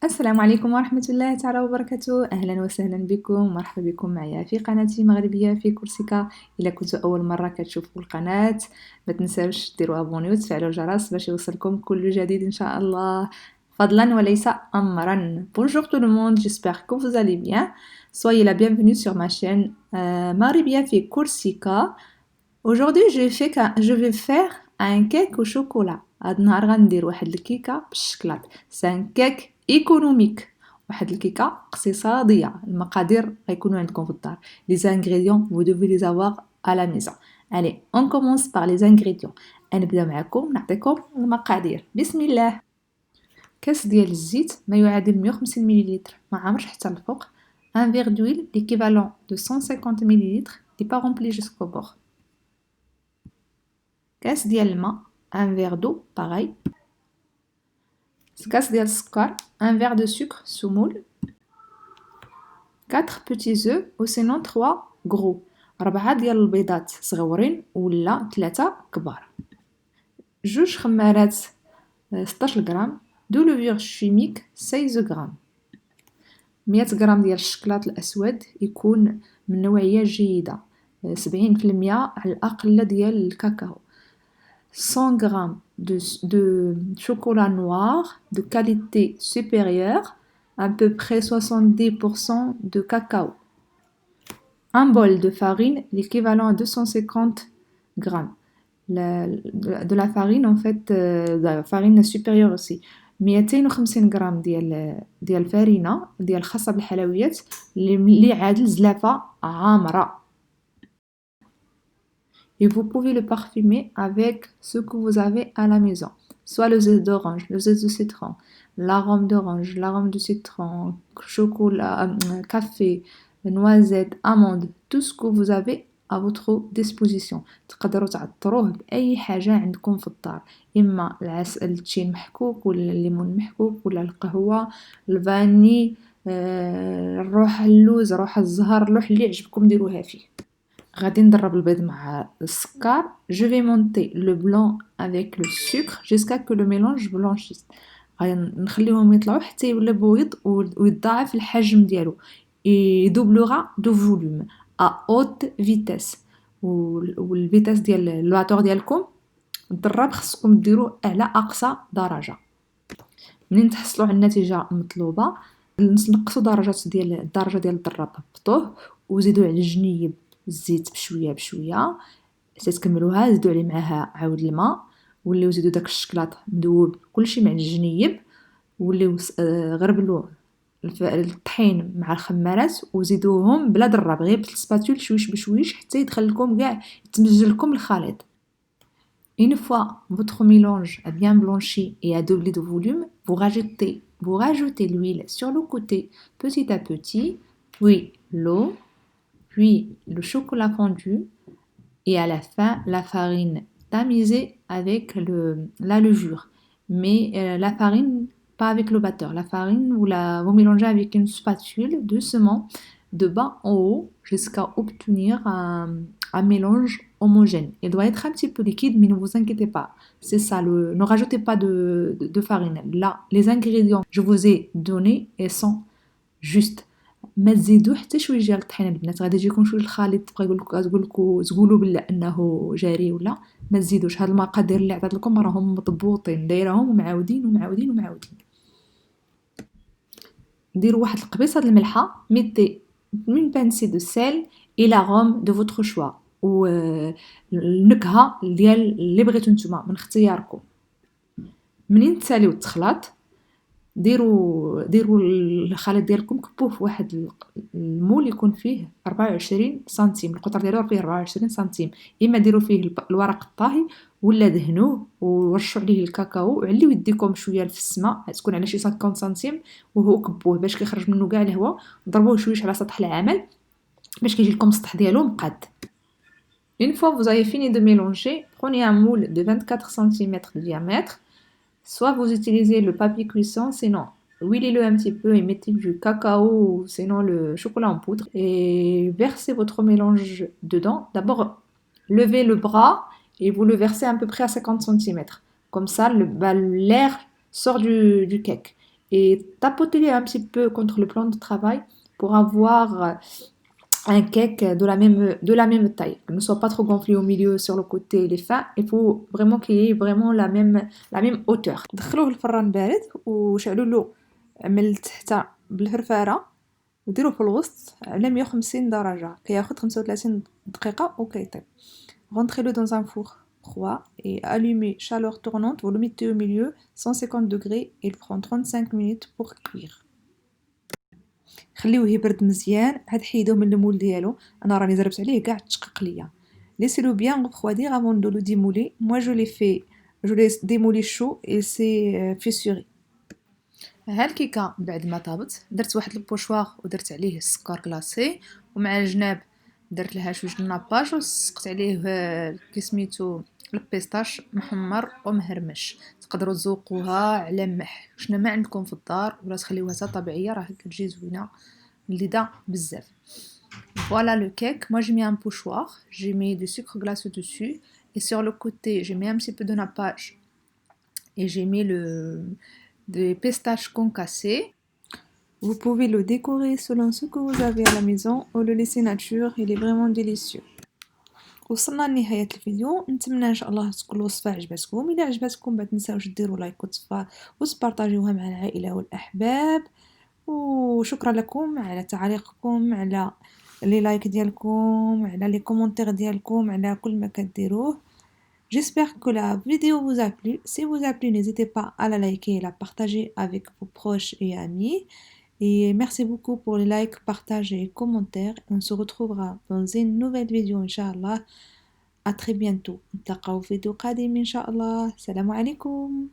السلام عليكم ورحمة الله تعالى وبركاته. أهلا وسهلا بكم، مرحبا بكم معايا في قناتي مغربية في كورسيكا. إلا كنتوا أول مرة كتشوفوا القناة ما تنساوش ديروا أبوني وتفعلوا الجرس باش يوصلكم كل جديد إن شاء الله، فضلا وليس أمرا. Bonjour tout le monde, j'espère que vous allez bien. Soyez la bienvenue sur ma chaîne مغربية في كورسيكا. Aujourd'hui je vais faire un cake au chocolat. هاد النهار غندير واحد الكيكة بالشكلاط. C'est un cake économique. واحد الكيكة اقتصادية. المقادير غيكونوا عندكم في الدار. Les ingrédients vous devez les avoir à la maison. Allez, on commence par les ingrédients. نبدا معكم نعطيكم المقادير. بسم الله. كاس ديال الزيت ما يعادل 150 مليلتر ما عامرش حتى الفوق. Un verre d'huile l'équivalent de 150 مليلتر n'est pas rempli jusqu'au bord. كاس ديال الماء un verre d'eau pareil. كاس ديال السكر un verre de sucre sous moule. 4 petits œufs ou sinon 3 gros. 4 ديال البيضات صغورين ولا 3 كبار. 2 خمارات 16 غرام. 2 levures chimiques 16 غرام. 100 غرام ديال الشكلاط الأسود يكون من نوعية جيدة 70% على الأقل ديال الكاكاو. 100 g de chocolat noir de qualité supérieure, à peu près 70% de cacao. Un bol de farine, l'équivalent à 250 g. De la farine, en fait, de la farine supérieure aussi. 250 غرام ديال الفارينة ديال الخاصة بالحلويات اللي عادل زلافة عامرة. Et vous pouvez le parfumer avec ce que vous avez à la maison. Soit le zeste d'orange, le zeste de citron, l'arôme d'orange, l'arôme de citron, chocolat, café, noisette, amande, tout ce que vous avez à votre disposition. تقدروا تعطروه بأي حاجة عندكم في الدار. إما العسل التشين محكوك ولا الليمون محكوك ولا القهوة، الفاني، روح اللوز، روح الزهر، لوح اللي عجبكم ديروها فيه. غادي نضرب البيض مع السكر. Je vais monter le blanc avec le sucre jusqu'à que le mélange blanchisse. غادي نخليهم يطلعوا حتى يولي بويض ويتضاعف الحجم ديالو. يدوبلوغا دو فوليوم à haute vitesse. والفيتاس ديال الواتور ديالكم الضراب خصكم ديروه على اقصى درجه. منين تحصلوا على النتيجه المطلوبه نقصوا الدرجه ديال الضراب، هبطوه وزيدوا على الجنيب الزيت بشويه بشويه حتى تكملوها. زيدوا عليه معاها عاود الماء، وليو زيدوا داك الشكلاط مذوب كلشي مع الجنيب، وليو غربلوا الطحين مع الخمارات وزيدوهم بلا ضراب غير بالسباتول شويش بشويش حتى يدخل لكم كاع يتمزج لكم الخليط. Une fois votre mélange a bien blanchi et a doublé de volume, vous rajoutez l'huile sur le côté petit à petit, puis l'eau, puis le chocolat fondu et à la fin la farine tamisée avec la levure. Mais la farine pas avec le batteur. La farine vous mélangez avec une spatule doucement de bas en haut jusqu'à obtenir un mélange homogène. Il doit être un petit peu liquide, mais ne vous inquiétez pas. C'est ça, ne rajoutez pas de farine. Là, les ingrédients que je vous ai donnés ils sont justes. ما تزيدوا حتى شويه ديال الطحين البنات، غادي يجيكم شويه الخليط تبقى تقولوا بلا انه جاري ولا ما تزيدوش. هاد المقادير اللي عطيت لكم راهم مضبوطين، دايرهم ومعاودين ومعاودين ومعاودين. ديروا واحد القبيصه د الملحه، ميتي une pincée de sel et l'arôme de votre choix والنكهه ديال اللي بغيتو نتوما من اختياركم. منين تساليو التخلاط ديروا الخليط ديالكم كبوه في واحد المول يكون فيه 24 سنتيم، القطر ديالو فيه 24 سنتيم. اما ديروا فيه الورق الطاهي ولا دهنوه ورشوا عليه الكاكاو وعليو يديكم شويه في السماء تكون على شي 50 سنتيم وهو كبوه باش كيخرج منه كاع الهواء. ضربوه شويه على سطح العمل باش كيجي لكم السطح ديالو مقاد. Une fois vous avez fini de mélanger, prenez un moule de 24 cm de diamètre. Soit vous utilisez le papier cuisson, sinon huilez-le un petit peu et mettez du cacao ou sinon le chocolat en poudre et versez votre mélange dedans. D'abord, levez le bras et vous le versez à peu près à 50 cm. Comme ça, l'air sort du cake. et tapotez-les un petit peu contre le plan de travail pour avoir un cake de la même taille. Que ne soit pas trop gonflé au milieu, sur le côté, il est fin. Il faut vraiment qu'il y ait vraiment la même hauteur. دخلوه الفران بارد وشعلوا له من التحت بالفرفارة وديروه في الوسط على 150 درجة كياخد 35 دقيقة وكيطيب. Rentrez-le dans un four froid et allumez chaleur tournante, vous le mettez au milieu, 150 degrés, et il prend 35 minutes pour cuire. خليوه يبرد مزيان عاد حيدوه من المول ديالو. انا راني زربت عليه كاع تشقق ليا. Laissez-le bien refroidir avant de le démouler. Moi je l'ai démoulé chaud et c'est fissuré. ها الكيكه بعد ما طابت درت واحد البوشوار ودرت عليه السكر كلاصي ومع الجناب درت لها شويه الناباج وسقت عليه كي سميتو البيستاش محمر ومهرمش. تقدروا تذوقوها على ملح شنو ما عندكم في الدار ولا تخليوها حتى طبيعيه راه كتجي زوينه لذيذه بزاف. Voilà le cake. Moi j'ai mis un pochoir, j'ai mis du sucre glacé dessus et sur le côté j'ai mis un petit peu de nappage et j'ai mis des pistaches concassées. Vous pouvez le décorer selon ce que vous avez à la maison ou le laisser nature, il est vraiment délicieux. وصلنا لنهاية الفيديو. نتمنى ان شاء الله تكون الوصفة عجبتكم. الى عجبتكم ما تنساوش ديروا لايك وتبارطاجيوها مع العائلة والاحباب. وشكرا لكم على تعليقكم، على لي لايك ديالكم، على لي كومونتير ديالكم، على كل ما كديروه. J'espère que la vidéo vous a plu. Si vous a plu, n'hésitez pas à la liker et la partager avec vos proches et amis. Et merci beaucoup pour les likes, partages et commentaires. On se retrouvera dans une nouvelle vidéo, Inch'Allah. À très bientôt. نتلاقاو في فيديو قادم إن شاء الله. السلام عليكم.